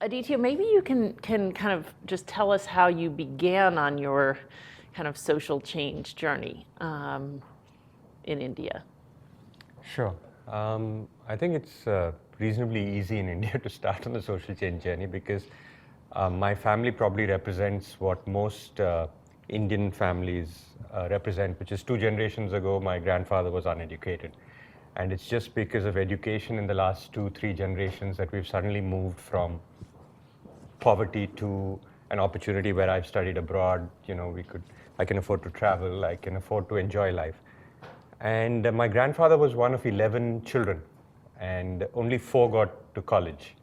Aditya, maybe you can kind of just tell us how you began on your kind of social change journey in India. Sure. I think it's reasonably easy in India to start on the social change journey because my family probably represents what most Indian families represent, which is 2 generations ago, my grandfather was uneducated. And it's just because of education in the last 2, 3 generations that we've suddenly moved from poverty to an opportunity where I've studied abroad. I can afford to travel, I can afford to enjoy life. And my grandfather was one of 11 children, and only 4 got to college.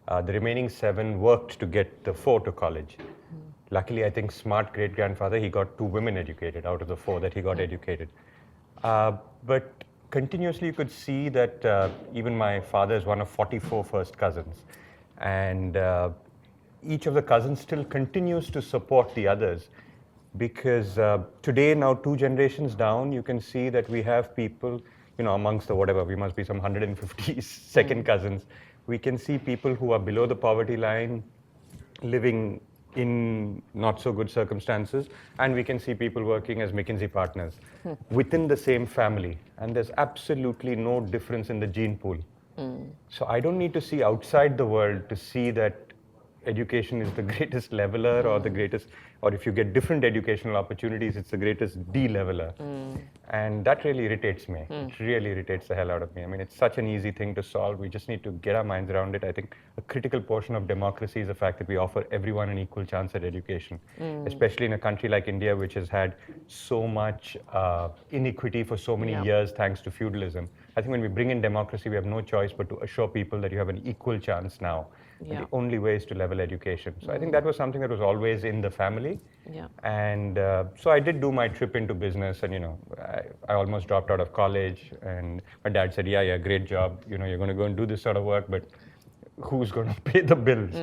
The remaining 7 worked to get the 4 to college. Luckily, I think smart great-grandfather, he got 2 women educated out of the 4 that he got educated. But continuously you could see that even my father is one of 44 first cousins. And each of the cousins still continues to support the others. Because today, now 2 generations down, you can see that we have people, amongst the whatever, we must be some 150 second cousins. We can see people who are below the poverty line, living in not so good circumstances, and we can see people working as McKinsey partners within the same family. And there's absolutely no difference in the gene pool. So I don't need to see outside the world to see that education is the greatest leveler or the greatest, or if you get different educational opportunities, it's the greatest de-leveler. And that really irritates me. It really irritates the hell out of me. I mean, it's such an easy thing to solve. We just need to get our minds around it. I think a critical portion of democracy is the fact that we offer everyone an equal chance at education, especially in a country like India, which has had so much inequity for so many years thanks to feudalism. I think when we bring in democracy, we have no choice but to assure people that you have an equal chance now. And the only way is to level education. So I think that was something that was always in the family. And so I did do my trip into business, and I almost dropped out of college. And my dad said, "Yeah, great job. You're going to go and do this sort of work, but who's going to pay the bills?"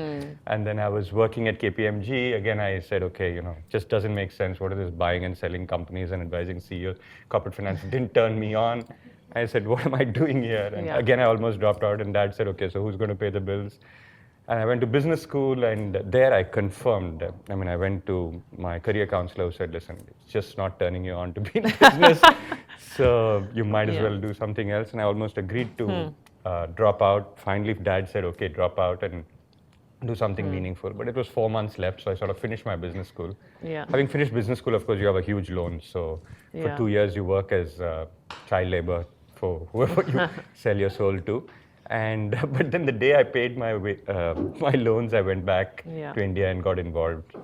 And then I was working at KPMG. Again, I said, okay, just doesn't make sense. What is this buying and selling companies and advising CEOs? Corporate finance didn't turn me on. I said, what am I doing here? And again, I almost dropped out. And Dad said, okay, so who's going to pay the bills? And I went to business school, and there I confirmed. I mean, I went to my career counselor who said, listen, it's just not turning you on to be in business, so you might as well do something else. And I almost agreed to drop out. Finally, Dad said, okay, drop out and do something meaningful. But it was 4 months left, so I sort of finished my business school. Having finished business school, of course, you have a huge loan. So for 2 years, you work as child labor for whoever you sell your soul to. And but then the day I paid my loans, I went back to India and got involved.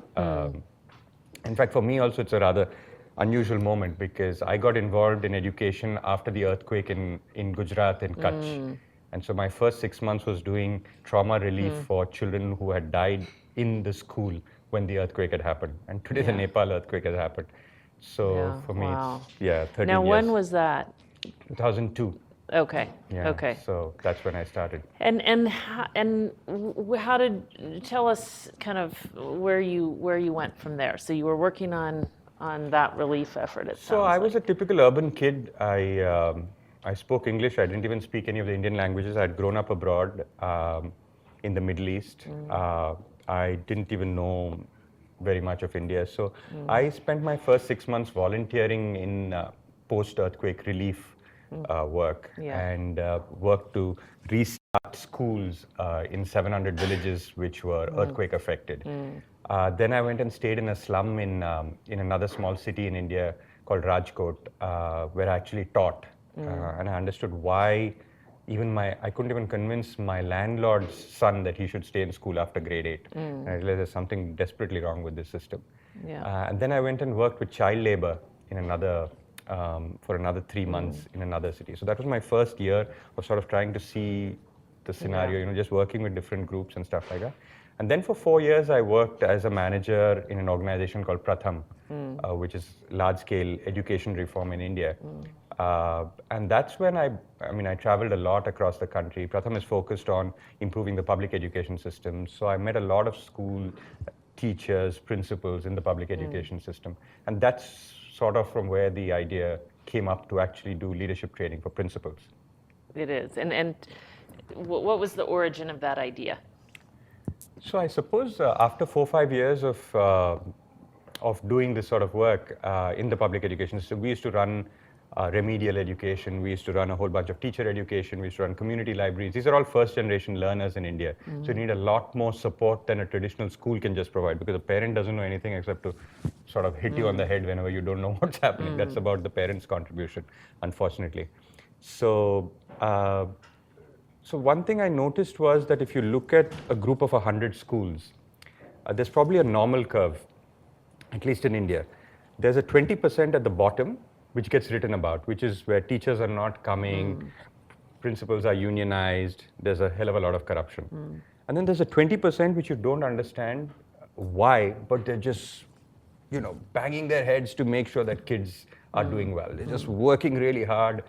In fact, for me also, it's a rather unusual moment because I got involved in education after the earthquake in Gujarat and Kutch. And so my first 6 months was doing trauma relief for children who had died in the school when the earthquake had happened. And today the Nepal earthquake has happened. So for me, it's 13 Now, years. when was that? 2002. Okay. Yeah, okay. So that's when I started. And how did tell us kind of where you went from there? So you were working on that relief effort. So I was a typical urban kid. I spoke English. I didn't even speak any of the Indian languages. I had grown up abroad in the Middle East. I didn't even know very much of India. So I spent my first 6 months volunteering in post-earthquake relief work and worked to restart schools in 700 villages which were earthquake affected. Then I went and stayed in a slum in another small city in India called Rajkot, where I actually taught. And I understood why I couldn't even convince my landlord's son that he should stay in school after grade 8. And I realized there's something desperately wrong with this system. And then I went and worked with child labor in for another 3 months in another city. So that was my first year of sort of trying to see the scenario, just working with different groups and stuff like that. And then for 4 years, I worked as a manager in an organization called Pratham, which is large-scale education reform in India. And that's when I traveled a lot across the country. Pratham is focused on improving the public education system. So I met a lot of school teachers, principals in the public education system. And that's sort of from where the idea came up to actually do leadership training for principals. It is. And what was the origin of that idea? So I suppose after 4-5 years of doing this sort of work in the public education system, we used to run remedial education, we used to run a whole bunch of teacher education, we used to run community libraries. These are all first generation learners in India. So you need a lot more support than a traditional school can just provide, because a parent doesn't know anything except to sort of hit you on the head whenever you don't know what's happening. That's about the parent's contribution, unfortunately. So, so one thing I noticed was that if you look at a group of 100 schools, there's probably a normal curve, at least in India. There's a 20% at the bottom, which gets written about, which is where teachers are not coming, principals are unionized, there's a hell of a lot of corruption. And then there's a 20% which you don't understand why, but they're just, you know, banging their heads to make sure that kids are doing well. They're just working really hard.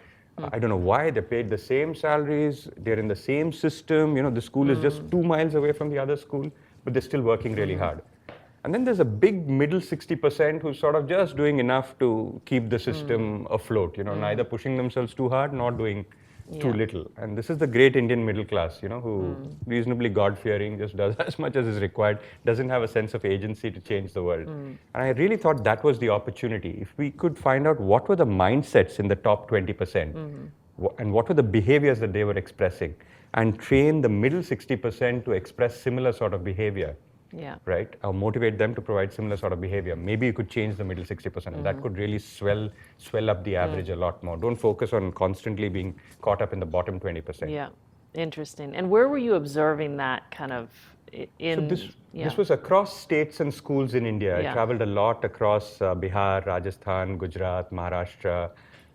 I don't know why, they're paid the same salaries, they're in the same system, you know, the school is just 2 miles away from the other school, but they're still working really hard. And then there's a big middle 60% who's sort of just doing enough to keep the system afloat, you know, neither pushing themselves too hard nor doing too little. And this is the great Indian middle class, you know, who reasonably God-fearing, just does as much as is required, doesn't have a sense of agency to change the world. And I really thought that was the opportunity. If we could find out what were the mindsets in the top 20%, and what were the behaviors that they were expressing, and train the middle 60% to express similar sort of behavior. Right? Or motivate them to provide similar sort of behavior. Maybe you could change the middle 60%, and that could really swell up the average a lot more. Don't focus on constantly being caught up in the bottom 20%. Yeah, interesting. And where were you observing that kind of in? So this was across states and schools in India. I traveled a lot across Bihar, Rajasthan, Gujarat, Maharashtra,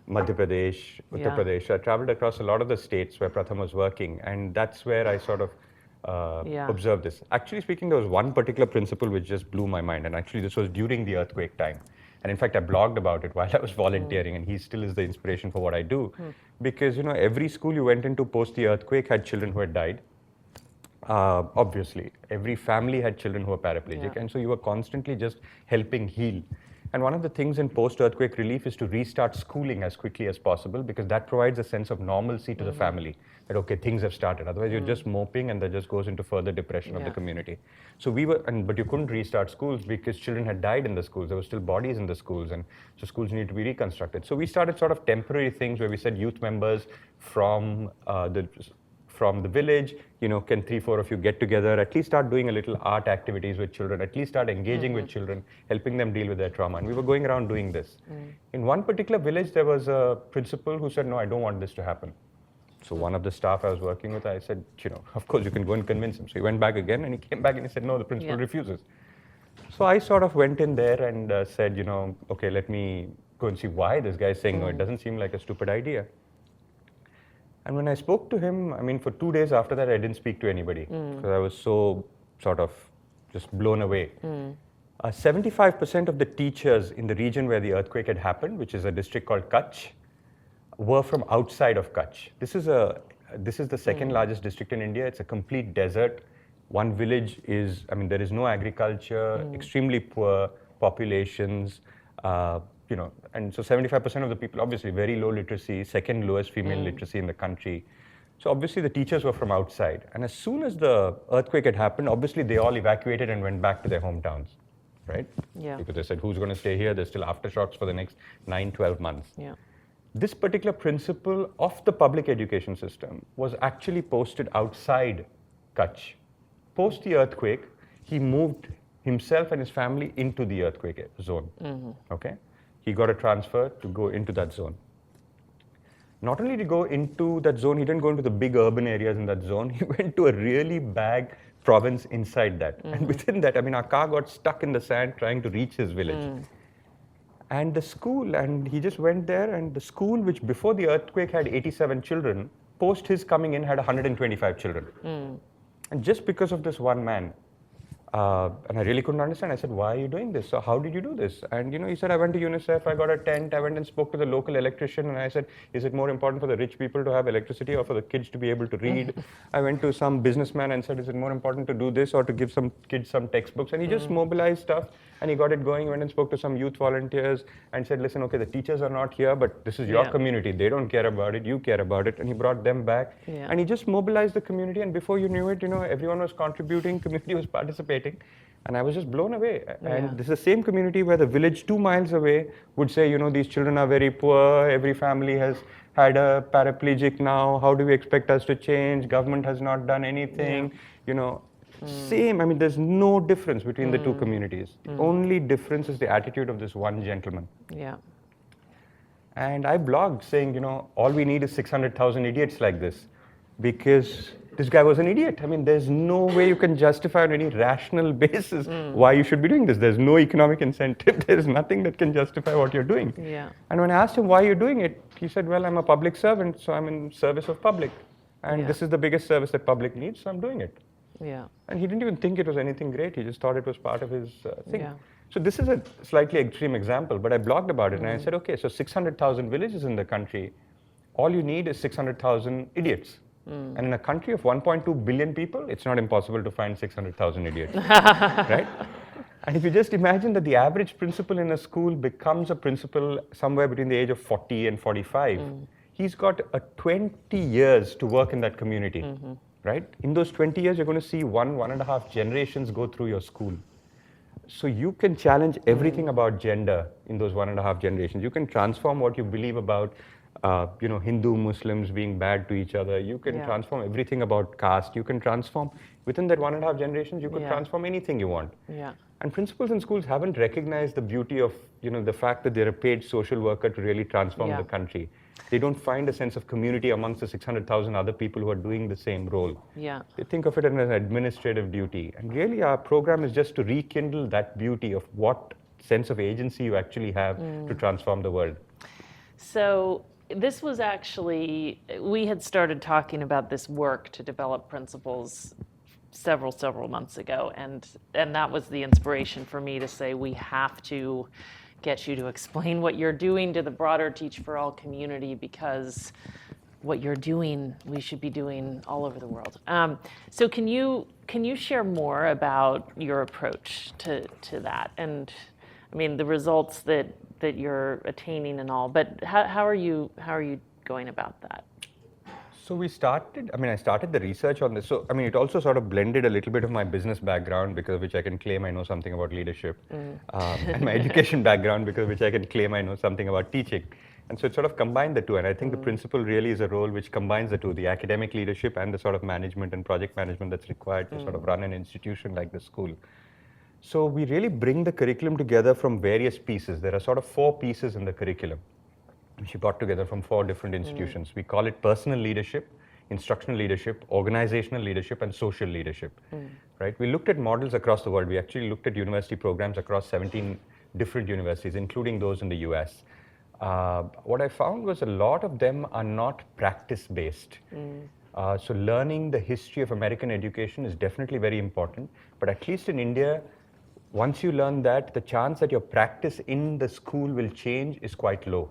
Madhya Pradesh, Uttar Pradesh. I traveled across a lot of the states where Pratham was working, and that's where I sort of observe this. Actually speaking, there was one particular principle which just blew my mind, and actually this was during the earthquake time. And in fact, I blogged about it while I was volunteering, and he still is the inspiration for what I do. Because, you know, every school you went into post the earthquake had children who had died. Obviously, every family had children who were paraplegic, and so you were constantly just helping heal. And one of the things in post-earthquake relief is to restart schooling as quickly as possible, because that provides a sense of normalcy to the family, that okay, things have started. Otherwise, you're just moping, and that just goes into further depression of the community. So we were, but you couldn't restart schools because children had died in the schools. There were still bodies in the schools, and so schools needed to be reconstructed. So we started sort of temporary things where we said youth members from the village, you know, can 3-4 of you get together, at least start doing a little art activities with children, at least start engaging with children, helping them deal with their trauma. And we were going around doing this. In one particular village, there was a principal who said, no, I don't want this to happen. So one of the staff I was working with, I said, you know, of course you can go and convince him. So he went back again, and he came back and he said, no, the principal refuses. So I sort of went in there and said, you know, okay, let me go and see why this guy is saying no. It doesn't seem like a stupid idea. And when I spoke to him, I mean, for 2 days after that, I didn't speak to anybody because I was so sort of just blown away. 75% of the teachers in the region where the earthquake had happened, which is a district called Kutch, were from outside of Kutch. This is the second largest district in India. It's a complete desert. One village is, I mean, there is no agriculture, extremely poor populations, you know, and so 75% of the people, obviously very low literacy, second lowest female literacy in the country. So obviously the teachers were from outside. And as soon as the earthquake had happened, obviously they all evacuated and went back to their hometowns, right? Because they said, who's going to stay here? There's still aftershocks for the next 9-12 months. This particular principle of the public education system was actually posted outside Kutch. Post the earthquake, he moved himself and his family into the earthquake zone, okay? He got a transfer to go into that zone. Not only did he go into that zone, he didn't go into the big urban areas in that zone, he went to a really bad province inside that. And within that, I mean, our car got stuck in the sand trying to reach his village. And the school, and he just went there, and the school, which before the earthquake had 87 children, post his coming in had 125 children. And just because of this one man, And I really couldn't understand. I said, why are you doing this? So how did you do this? And he said, I went to UNICEF, I got a tent, I went and spoke to the local electrician, and I said, is it more important for the rich people to have electricity or for the kids to be able to read? I went to some businessman and said, is it more important to do this or to give some kids some textbooks? And he just mobilized stuff and he got it going. He went and spoke to some youth volunteers and said, listen, okay, the teachers are not here, but this is your community. They don't care about it, you care about it. And he brought them back and he just mobilized the community. And before you knew it, everyone was contributing, community was participating. And I was just blown away. And this is the same community where the village 2 miles away would say, these children are very poor, every family has had a paraplegic now, how do we expect us to change? Government has not done anything, Same, there's no difference between the two communities. The only difference is the attitude of this one gentleman. Yeah. And I blogged saying, all we need is 600,000 idiots like this, because this guy was an idiot. There's no way you can justify on any rational basis why you should be doing this. There's no economic incentive. There's nothing that can justify what you're doing. Yeah. And when I asked him why you're doing it, he said, well, I'm a public servant, so I'm in service of public. And this is the biggest service that public needs, so I'm doing it. Yeah. And he didn't even think it was anything great. He just thought it was part of his thing. Yeah. So this is a slightly extreme example, but I blogged about it and I said, okay, so 600,000 villages in the country, all you need is 600,000 idiots. And in a country of 1.2 billion people, it's not impossible to find 600,000 idiots, right? And if you just imagine that the average principal in a school becomes a principal somewhere between the age of 40 and 45, he's got 20 years to work in that community. Right? In those 20 years, you're going to see 1.5 generations go through your school. So you can challenge everything about gender in those 1.5 generations. You can transform what you believe about, Hindu, Muslims being bad to each other. You can transform everything about caste. You can transform, within that 1.5 generations, you could transform anything you want. Yeah. And principals in schools haven't recognized the beauty of, the fact that they're a paid social worker to really transform the country. They don't find a sense of community amongst the 600,000 other people who are doing the same role. Yeah. They think of it as an administrative duty. And really our program is just to rekindle that beauty of what sense of agency you actually have to transform the world. So this was actually, we had started talking about this work to develop principles several months ago. And that was the inspiration for me to say, we have to get you to explain what you're doing to the broader Teach for All community, because what you're doing, we should be doing all over the world. So can you share more about your approach to that? And the results that you're attaining and all, but how are you going about that? So we started, I started the research on this. So, it also sort of blended a little bit of my business background, because of which I can claim I know something about leadership, and my education background, because of which I can claim I know something about teaching. And so it sort of combined the two. And I think the principal really is a role which combines the two, the academic leadership and the sort of management and project management that's required to sort of run an institution like the school. So we really bring the curriculum together from various pieces. There are sort of 4 pieces in the curriculum, which we got together from 4 different institutions. We call it personal leadership, instructional leadership, organizational leadership, and social leadership. Right? We looked at models across the world. We actually looked at university programs across 17 different universities, including those in the US. What I found was a lot of them are not practice-based. So learning the history of American education is definitely very important, but at least in India, once you learn that, the chance that your practice in the school will change is quite low.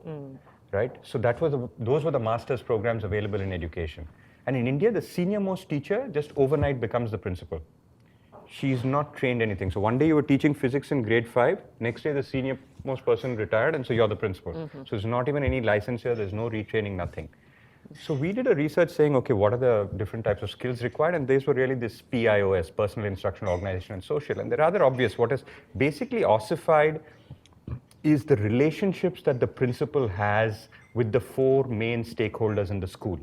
Right? So those were the master's programs available in education. And in India, the senior most teacher just overnight becomes the principal. She's not trained anything. So one day you were teaching physics in grade 5, next day the senior most person retired, and so you're the principal. So there's not even any license here, there's no retraining, nothing. So we did a research saying, okay, what are the different types of skills required? And these were really this PIOS, personal, instructional, organization, and social. And they're rather obvious. What is basically ossified is the relationships that the principal has with the 4 main stakeholders in the school.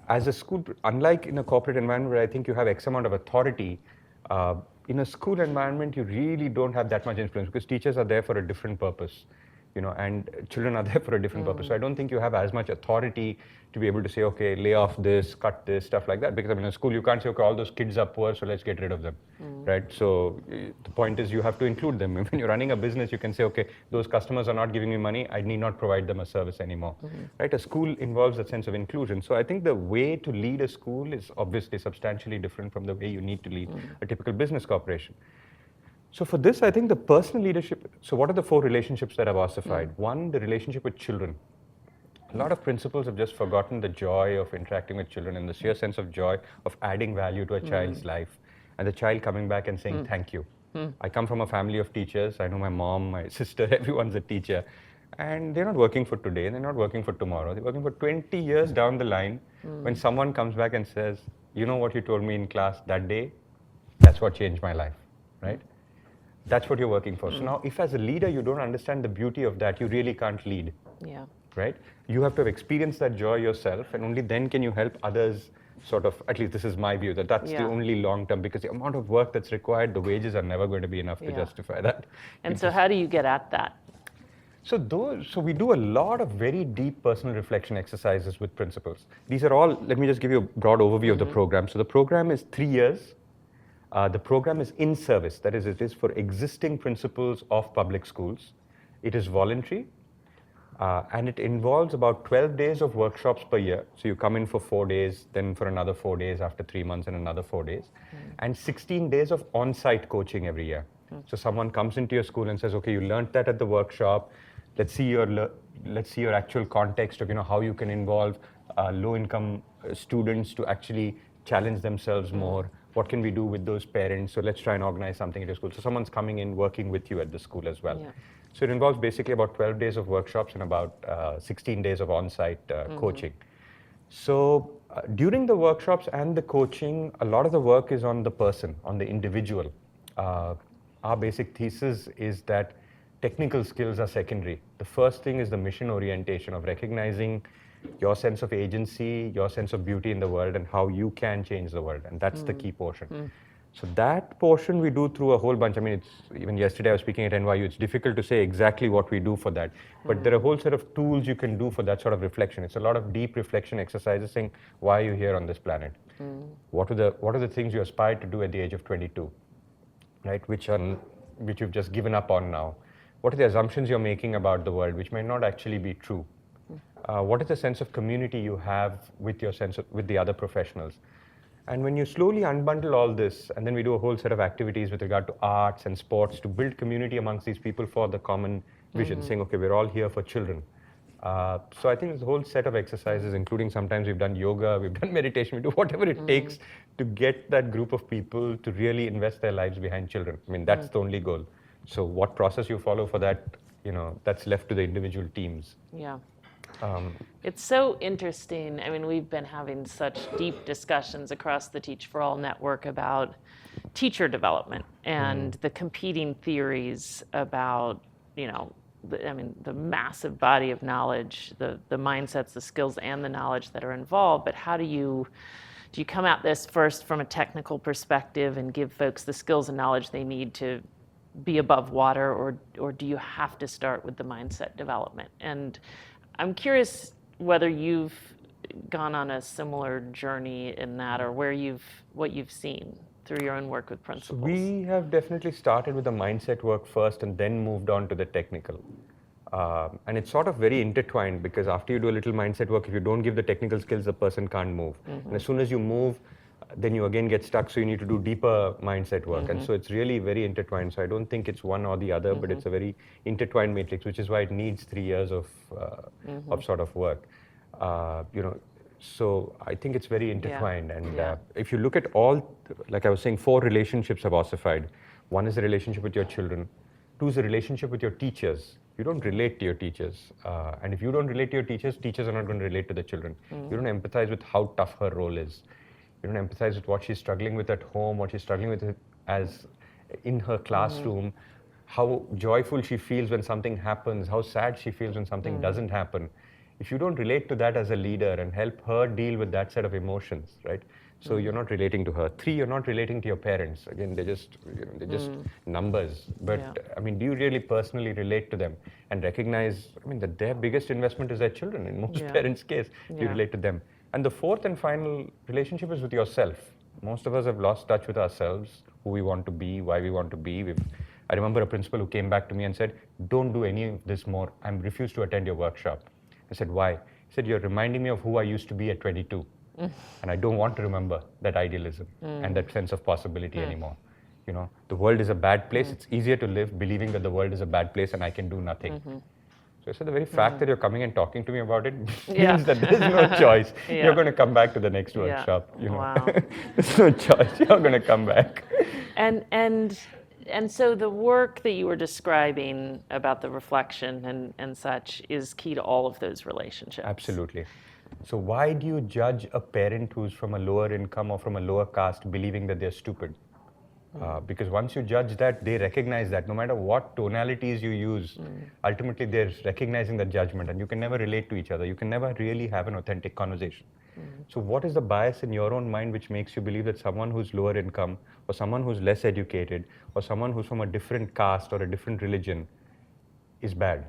As a school, unlike in a corporate environment where I think you have X amount of authority, in a school environment, you really don't have that much influence, because teachers are there for a different purpose. and children are there for a different purpose. So I don't think you have as much authority to be able to say, okay, lay off this, cut this, stuff like that. Because in a school, you can't say, okay, all those kids are poor, so let's get rid of them, right? So the point is you have to include them. When you're running a business, you can say, okay, those customers are not giving me money, I need not provide them a service anymore, right? A school involves a sense of inclusion. So I think the way to lead a school is obviously substantially different from the way you need to lead a typical business corporation. So for this, I think the personal leadership, so what are the 4 relationships that I've ossified? One, the relationship with children. A lot of principals have just forgotten the joy of interacting with children and the sheer sense of joy of adding value to a child's life and the child coming back and saying thank you. I come from a family of teachers. I know my mom, my sister, everyone's a teacher. And they're not working for today, they're not working for tomorrow. They're working for 20 years down the line. When someone comes back and says, you know what you told me in class that day? That's what changed my life, right? That's what you're working for. So now, if as a leader you don't understand the beauty of that, you really can't lead. Yeah. Right? You have to have experienced that joy yourself, and only then can you help others sort of, at least this is my view, that's the only long term, because the amount of work that's required, the wages are never going to be enough to justify that. And so how do you get at that? So we do a lot of very deep personal reflection exercises with principals. These are all, let me just give you a broad overview of the program. So the program is 3 years. The program is in service, that is, it is for existing principals of public schools. It is voluntary, and it involves about 12 days of workshops per year. So you come in for 4 days, then for another 4 days after 3 months and another 4 days, and 16 days of on-site coaching every year. So someone comes into your school and says, okay, you learned that at the workshop. Let's see your actual context of how you can involve low-income students to actually challenge themselves more. What can we do with those parents? So let's try and organize something at your school. So someone's coming in, working with you at the school as well. Yeah. So it involves basically about 12 days of workshops and about 16 days of on-site coaching. So during the workshops and the coaching, a lot of the work is on the person, on the individual. Our basic thesis is that technical skills are secondary. The first thing is the mission orientation of recognizing your sense of agency, your sense of beauty in the world, and how you can change the world. And that's the key portion. So that portion we do through a whole bunch. I mean, even yesterday I was speaking at NYU, it's difficult to say exactly what we do for that. But there are a whole set of tools you can do for that sort of reflection. It's a lot of deep reflection exercises saying, why are you here on this planet? What are the things you aspired to do at the age of 22, right? Which you've just given up on now? What are the assumptions you're making about the world, which may not actually be true? What is the sense of community you have with with the other professionals? And when you slowly unbundle all this, and then we do a whole set of activities with regard to arts and sports to build community amongst these people for the common vision, saying, okay, we're all here for children. So I think there's a whole set of exercises, including sometimes we've done yoga, we've done meditation, we do whatever it takes to get that group of people to really invest their lives behind children. I mean, that's the only goal. So what process you follow for that, that's left to the individual teams. Yeah. It's so interesting. I mean, we've been having such deep discussions across the Teach for All network about teacher development and the competing theories about, the massive body of knowledge, the mindsets, the skills, and the knowledge that are involved. But how do you come at this first from a technical perspective and give folks the skills and knowledge they need to be above water, or do you have to start with the mindset development? And I'm curious whether you've gone on a similar journey in that, or what you've seen through your own work with principals. So we have definitely started with the mindset work first and then moved on to the technical. And it's sort of very intertwined, because after you do a little mindset work, if you don't give the technical skills, the person can't move. And as soon as you move, then you again get stuck, so you need to do deeper mindset work. And so it's really very intertwined. So I don't think it's one or the other, but it's a very intertwined matrix, which is why it needs 3 years of sort of work. So I think it's very intertwined. And if you look at all, like I was saying, 4 relationships have ossified. 1 is the relationship with your children. 2 is the relationship with your teachers. You don't relate to your teachers. And if you don't relate to your teachers, teachers are not going to relate to the children. You don't empathize with how tough her role is. You don't empathize with what she's struggling with at home, what she's struggling with as in her classroom, how joyful she feels when something happens, how sad she feels when something doesn't happen. If you don't relate to that as a leader and help her deal with that set of emotions, right? So you're not relating to her. 3, you're not relating to your parents. Again, they're just numbers. But I mean, do you really personally relate to them and recognize, I mean, that their biggest investment is their children in most parents' case. You relate to them. And the 4th and final relationship is with yourself. Most of us have lost touch with ourselves, who we want to be, why we want to be. I remember a principal who came back to me and said, don't do any of this more. I refuse to attend your workshop. I said, why? He said, you're reminding me of who I used to be at 22. And I don't want to remember that idealism and that sense of possibility anymore. You know, the world is a bad place. It's easier to live believing that the world is a bad place and I can do nothing. So I said, the very fact that you're coming and talking to me about it means that there's no choice. You're going to come back to the next workshop. You know, there's no choice. You're going to come back. And so the work that you were describing about the reflection and such is key to all of those relationships. Absolutely. So why do you judge a parent who's from a lower income or from a lower caste believing that they're stupid? Because once you judge that, they recognize that no matter what tonalities you use, ultimately they're recognizing the judgment and you can never relate to each other. You can never really have an authentic conversation. So what is the bias in your own mind which makes you believe that someone who's lower income or someone who's less educated or someone who's from a different caste or a different religion is bad?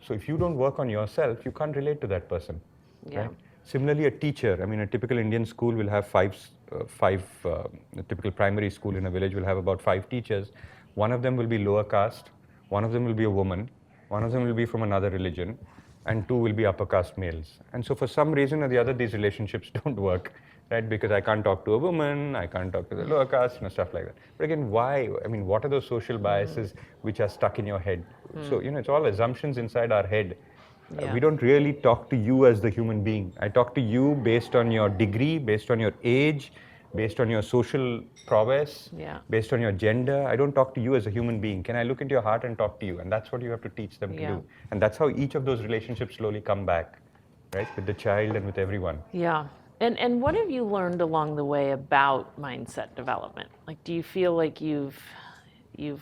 So if you don't work on yourself, you can't relate to that person. Right? Similarly, a teacher, I mean, a typical Indian school will have a typical primary school in a village will have about 5 teachers. One of them will be lower caste, one of them will be a woman, one of them will be from another religion, and 2 will be upper caste males. And so for some reason or the other, these relationships don't work, right? Because I can't talk to a woman, I can't talk to the lower caste, stuff like that. But again, why? I mean, what are those social biases which are stuck in your head? So, it's all assumptions inside our head. We don't really talk to you as the human being. I talk to you based on your degree, based on your age, based on your social prowess, based on your gender. I don't talk to you as a human being. Can I look into your heart and talk to you? And that's what you have to teach them to do. And that's how each of those relationships slowly come back, right? With the child and with everyone. Yeah. And what have you learned along the way about mindset development? Like, do you feel like you've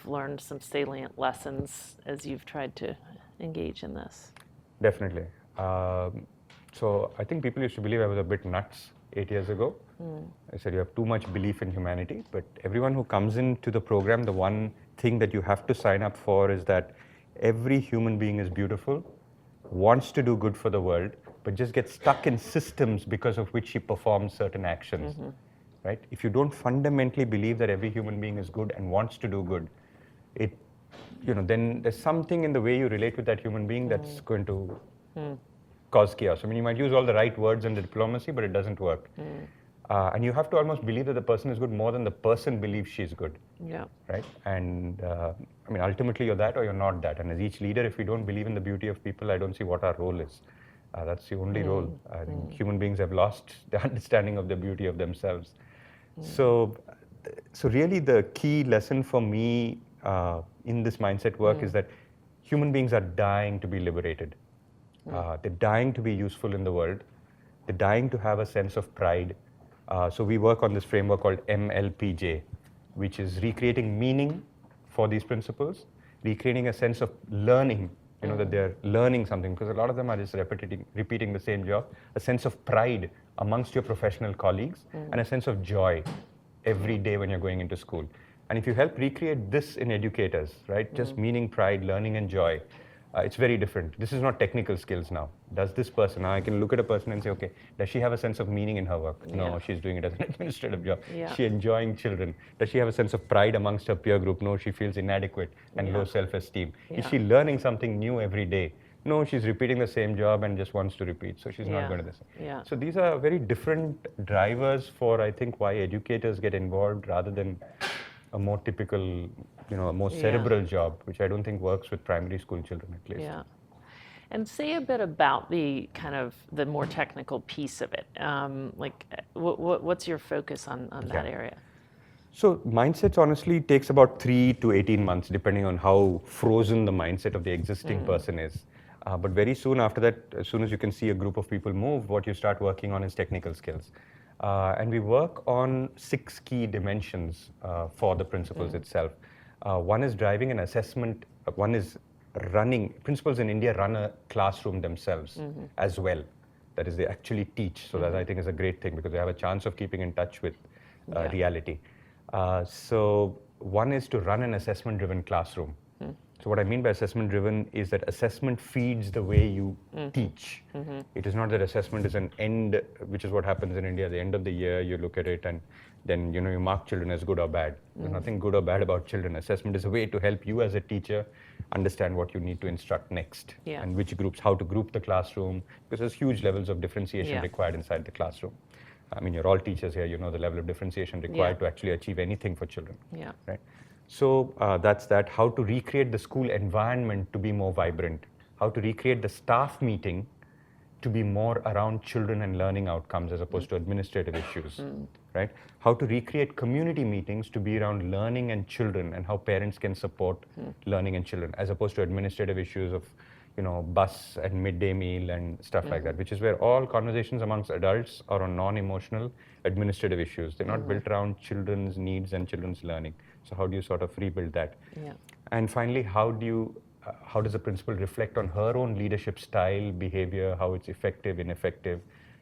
learned some salient lessons as you've tried to engage in this? Definitely. So I think people used to believe I was a bit nuts 8 years ago. I said, you have too much belief in humanity. But everyone who comes into the program, the one thing that you have to sign up for is that every human being is beautiful, wants to do good for the world, but just gets stuck in systems because of which he performs certain actions. Right? If you don't fundamentally believe that every human being is good and wants to do good, then there's something in the way you relate with that human being that's going to cause chaos. I mean, you might use all the right words and the diplomacy, but it doesn't work. And you have to almost believe that the person is good more than the person believes she's good. Right? And I mean, ultimately you're that or you're not that. And as each leader, if we don't believe in the beauty of people, I don't see what our role is. That's the only role. I think human beings have lost the understanding of the beauty of themselves. So really the key lesson for me in this mindset work is that human beings are dying to be liberated. They're dying to be useful in the world. They're dying to have a sense of pride. So we work on this framework called MLPJ, which is recreating meaning for these principles, recreating a sense of learning, that they're learning something, because a lot of them are just repeating the same job, a sense of pride amongst your professional colleagues, and a sense of joy every day when you're going into school. And if you help recreate this in educators, right, just meaning, pride, learning, and joy, it's very different. This is not technical skills now. Does this person, now I can look at a person and say, okay, does she have a sense of meaning in her work? No, she's doing it as an administrative job. Is she enjoying children? Does she have a sense of pride amongst her peer group? No, she feels inadequate and low self-esteem. Is she learning something new every day? No, she's repeating the same job and just wants to repeat, so she's not going to this. So these are very different drivers for, I think, why educators get involved rather than a more typical, a more cerebral job, which I don't think works with primary school children at least. And say a bit about the kind of the more technical piece of it. What's your focus on that area? So mindsets honestly takes about 3 to 18 months, depending on how frozen the mindset of the existing person is. But very soon after that, as soon as you can see a group of people move, what you start working on is technical skills. And we work on 6 key dimensions for the principles itself. One is driving an assessment, one is running, principals in India run a classroom themselves as well. That is, they actually teach. So that I think is a great thing because they have a chance of keeping in touch with reality. So one is to run an assessment-driven classroom. So what I mean by assessment-driven is that assessment feeds the way you teach. It is not that assessment is an end, which is what happens in India. At the end of the year, you look at it and then you mark children as good or bad. There's nothing good or bad about children. Assessment is a way to help you as a teacher understand what you need to instruct next and which groups, how to group the classroom, because there's huge levels of differentiation required inside the classroom. I mean, you're all teachers here, you know the level of differentiation required to actually achieve anything for children, right? So that's that. How to recreate the school environment to be more vibrant. How to recreate the staff meeting to be more around children and learning outcomes as opposed to administrative issues, right? How to recreate community meetings to be around learning and children and how parents can support learning and children as opposed to administrative issues of bus and midday meal and stuff like that, which is where all conversations amongst adults are on non-emotional administrative issues. They're not built around children's needs and children's learning. So how do you sort of rebuild that? And finally, how does the principal reflect on her own leadership style, behavior, how it's effective, ineffective,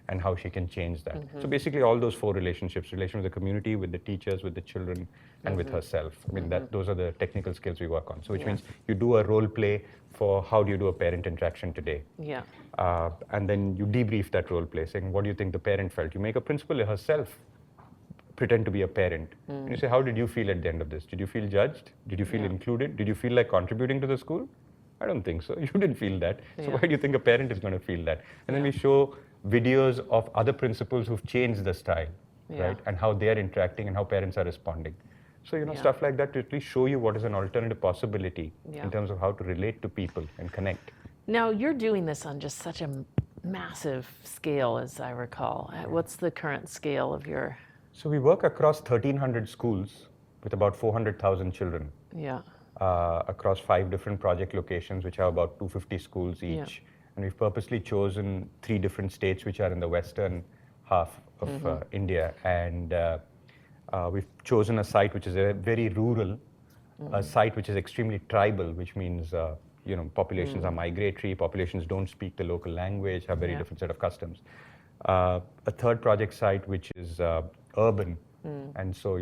and how she can change that? So basically all those four relationships, relation with the community, with the teachers, with the children, and with herself. I mean, those are the technical skills we work on. So which means you do a role play for how do you do a parent interaction today. And then you debrief that role play, saying, what do you think the parent felt? You make a principal herself pretend to be a parent. And you say, how did you feel at the end of this? Did you feel judged? Did you feel included? Did you feel like contributing to the school? I don't think so. You didn't feel that. So why do you think a parent is going to feel that? And then we show videos of other principals who've changed the style, right? And how they are interacting and how parents are responding. So, stuff like that to at least show you what is an alternative possibility in terms of how to relate to people and connect. Now, you're doing this on just such a massive scale, as I recall. What's the current scale of your... So we work across 1,300 schools with about 400,000 children. Across 5 different project locations, which have about 250 schools each. And we've purposely chosen 3 different states, which are in the western half of India. And we've chosen a site which is a very rural, a site which is extremely tribal, which means populations are migratory, populations don't speak the local language, have very different set of customs. A third project site which is urban, and so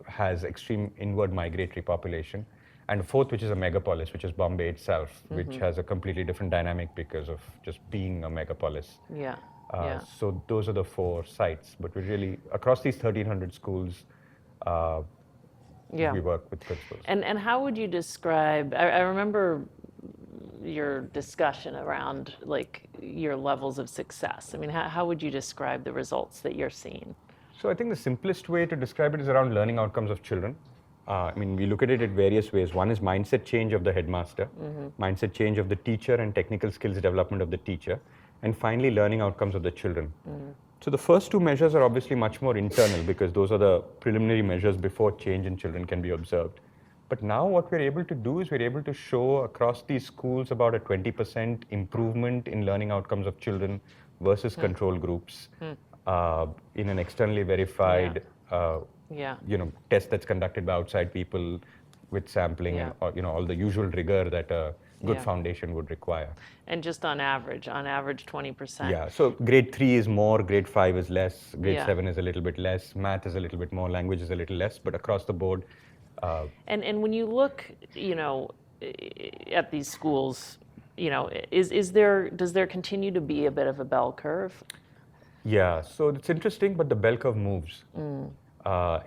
has extreme inward migratory population. And a fourth, which is a megapolis, which is Bombay itself, which has a completely different dynamic because of just being a megapolis. So those are the 4 sites. But we really, across these 1,300 schools, we work with principals. And how would you describe, I remember your discussion around like your levels of success. I mean, how would you describe the results that you're seeing? So I think the simplest way to describe it is around learning outcomes of children. I mean, we look at it in various ways. One is mindset change of the headmaster, mindset change of the teacher and technical skills development of the teacher, and finally learning outcomes of the children. So the first 2 measures are obviously much more internal because those are the preliminary measures before change in children can be observed. But now what we're able to do is we're able to show across these schools about a 20% improvement in learning outcomes of children versus control groups in an externally verified test that's conducted by outside people with sampling and all the usual rigor that a good foundation would require. And just on average 20%. Yeah, so grade 3 is more, grade 5 is less, grade 7 is a little bit less, math is a little bit more, language is a little less, but across the board. And when you look, at these schools, does there continue to be a bit of a bell curve? Yeah, so it's interesting, but the bell curve moves.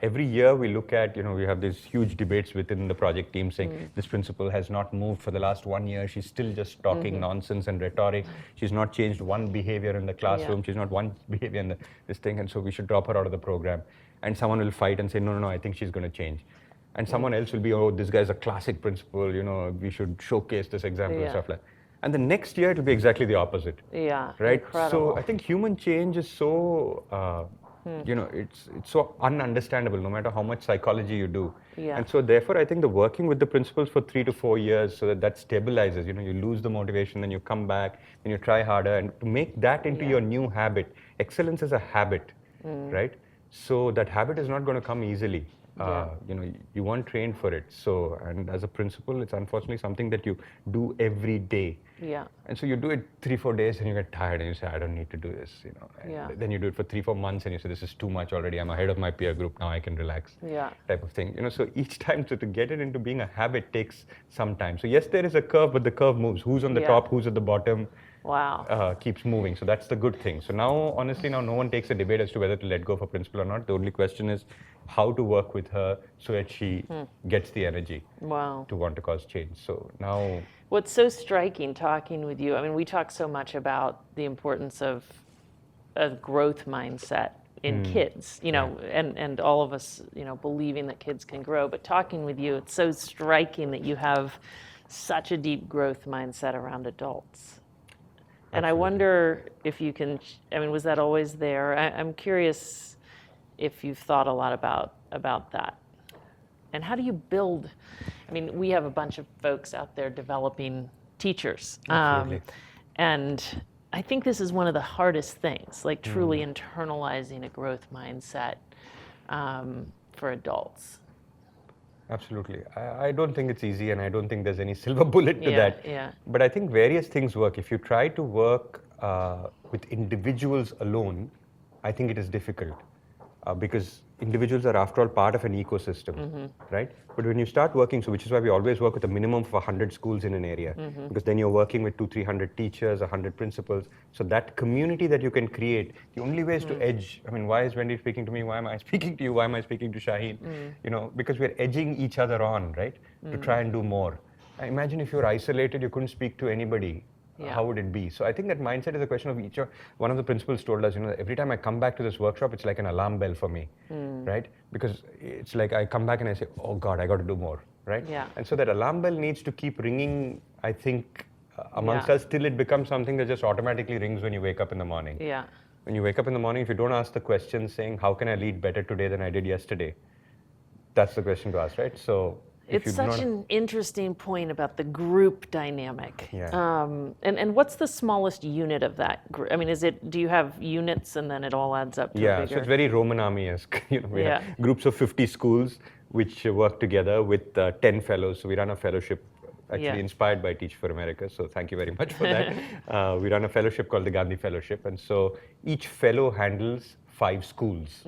Every year we look at, we have these huge debates within the project team saying this principal has not moved for the last 1 year. She's still just talking nonsense and rhetoric. She's not changed one behavior in the classroom. She's not one behavior in this thing. And so we should drop her out of the program. And someone will fight and say, no, I think she's going to change. And someone else will be, oh, this guy's a classic principal. We should showcase this example and stuff like that. And the next year it will be exactly the opposite. Right? Incredible. So I think human change is so... it's so ununderstandable no matter how much psychology you do. And so therefore I think the working with the principals for 3 to 4 years so that stabilizes, you lose the motivation, then you come back and you try harder, and to make that into your new habit. Excellence is a habit, right? So that habit is not going to come easily. You weren't trained for it. So, and as a principal, it's unfortunately something that you do every day. Yeah. And so you do it 3-4 days and you get tired and you say, I don't need to do this, And then you do it for 3-4 months and you say, this is too much already. I'm ahead of my peer group. Now I can relax. Yeah. Type of thing. So each time to get it into being a habit takes some time. So yes, there is a curve, but the curve moves. Who's on the top, who's at the bottom. Wow. Keeps moving. So that's the good thing. So now, honestly, no one takes a debate as to whether to let go of a principal or not. The only question is how to work with her so that she gets the energy to want to cause change. So now... What's so striking talking with you, I mean, we talk so much about the importance of a growth mindset in kids, and all of us, believing that kids can grow. But talking with you, it's so striking that you have such a deep growth mindset around adults. And I wonder if you can, was that always there? I'm curious if you've thought a lot about that. And how do you build, we have a bunch of folks out there developing teachers. And I think this is one of the hardest things, like truly internalizing a growth mindset for adults. Absolutely. I don't think it's easy, and I don't think there's any silver bullet to that. Yeah. But I think various things work. If you try to work with individuals alone, I think it is difficult because individuals are, after all, part of an ecosystem, right? But when you start working, which is why we always work with a minimum of 100 schools in an area, because then you're working with 200-300 teachers, 100 principals. So that community that you can create, the only way is to edge. Why is Wendy speaking to me? Why am I speaking to you? Why am I speaking to Shaheen? Because we're edging each other on, right? To try and do more. Imagine if you're isolated, you couldn't speak to anybody. How would it be? So I think that mindset is a question of each. One of the principals told us, every time I come back to this workshop, it's like an alarm bell for me, right? Because it's like I come back and I say, oh God, I got to do more, right? Yeah. And so that alarm bell needs to keep ringing, I think, amongst us till it becomes something that just automatically rings when you wake up in the morning. Yeah. When you wake up in the morning, if you don't ask the question saying, how can I lead better today than I did yesterday? That's the question to ask, right? So. It's such an interesting point about the group dynamic. Yeah. And what's the smallest unit of that group? Do you have units and then it all adds up to a bigger? So it's very Roman army-esque. We have groups of 50 schools which work together with 10 fellows. So we run a fellowship actually inspired by Teach for America. So thank you very much for that. We run a fellowship called the Gandhi Fellowship. And so each fellow handles 5 schools.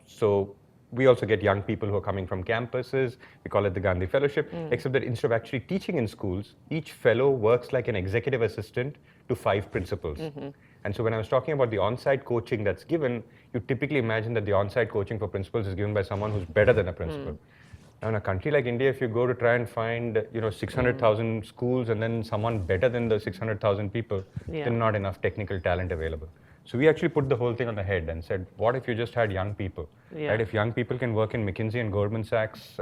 So we also get young people who are coming from campuses. We call it the Gandhi Fellowship, except that instead of actually teaching in schools, each fellow works like an executive assistant to 5 principals. And so when I was talking about the on-site coaching that's given, you typically imagine that the on-site coaching for principals is given by someone who's better than a principal. Now, in a country like India, if you go to try and find 600,000 schools and then someone better than the 600,000 people, then not enough technical talent available. So we actually put the whole thing on the head and said, what if you just had young people? Right? If young people can work in McKinsey and Goldman Sachs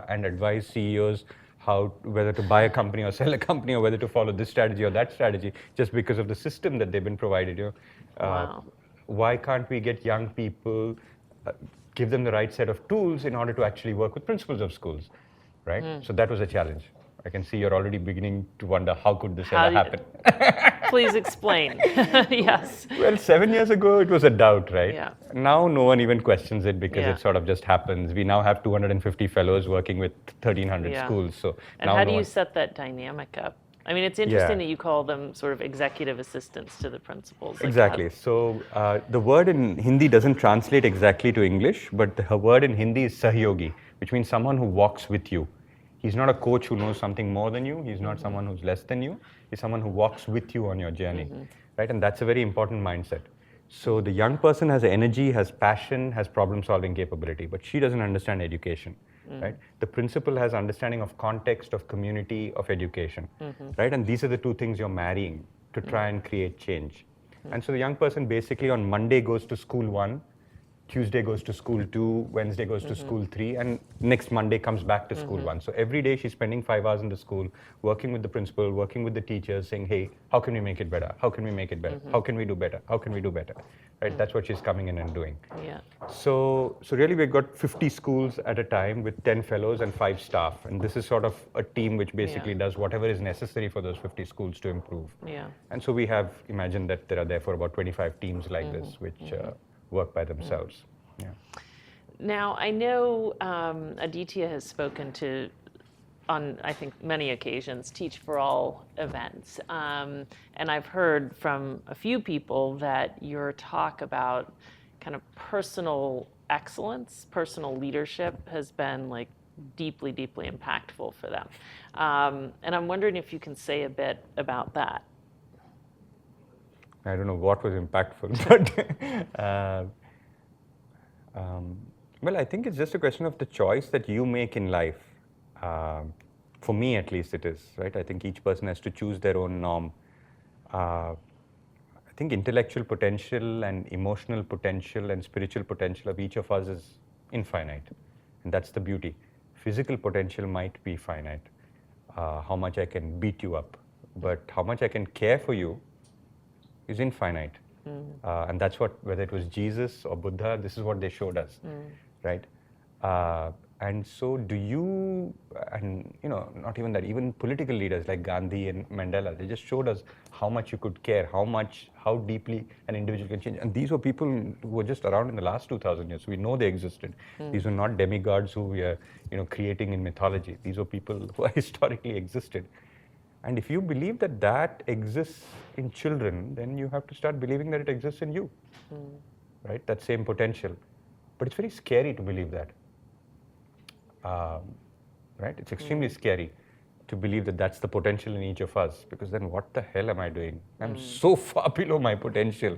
and advise CEOs whether to buy a company or sell a company or whether to follow this strategy or that strategy, just because of the system that they've been provided. Why can't we get young people, give them the right set of tools in order to actually work with principals of schools, right? So that was a challenge. I can see you're already beginning to wonder, how could this ever happen? Please explain. Yes. Well, 7 years ago, it was a doubt, right? Yeah. Now, no one even questions it because it sort of just happens. We now have 250 fellows working with 1,300 schools. So and how do you set that dynamic up? It's interesting that you call them sort of executive assistants to the principals. Exactly. So the word in Hindi doesn't translate exactly to English, but the word in Hindi is sahyogi, which means someone who walks with you. He's not a coach who knows something more than you. He's not someone who's less than you. He's someone who walks with you on your journey, right? And that's a very important mindset. So the young person has energy, has passion, has problem-solving capability, but she doesn't understand education, right? The principal has understanding of context, of community, of education, right? And these are the two things you're marrying to try and create change. And so the young person basically on Monday goes to school 1, Tuesday goes to school 2, Wednesday goes to school 3, and next Monday comes back to school 1. So every day she's spending 5 hours in the school, working with the principal, working with the teachers, saying, hey, how can we make it better? How can we make it better? How can we do better? How can we do better? Right? That's what she's coming in and doing. Yeah. So really we've got 50 schools at a time with 10 fellows and 5 staff. And this is sort of a team which basically does whatever is necessary for those 50 schools to improve. Yeah. And so we have imagined that there are therefore about 25 teams like this which work by themselves. Yeah. Now, I know Aditya has spoken to, on I think many occasions, Teach for All events. And I've heard from a few people that your talk about kind of personal excellence, personal leadership has been like deeply, deeply impactful for them. And I'm wondering if you can say a bit about that. I don't know what was impactful, but well, I think it's just a question of the choice that you make in life. For me, at least, it is, right? I think each person has to choose their own norm. I think intellectual potential and emotional potential and spiritual potential of each of us is infinite. And that's the beauty. Physical potential might be finite, how much I can beat you up, but how much I can care for you is infinite. And that's what, whether it was Jesus or Buddha, this is what they showed us, right? And so do you, and not even that, even political leaders like Gandhi and Mandela, they just showed us how much you could care, how deeply an individual can change. And these were people who were just around in the last 2000 years. We know they existed. These were not demigods who we are, creating in mythology. These were people who historically existed. And if you believe that that exists in children, then you have to start believing that it exists in you, right? That same potential. But it's very scary to believe that, right? It's extremely scary to believe that that's the potential in each of us, because then what the hell am I doing? I'm so far below my potential.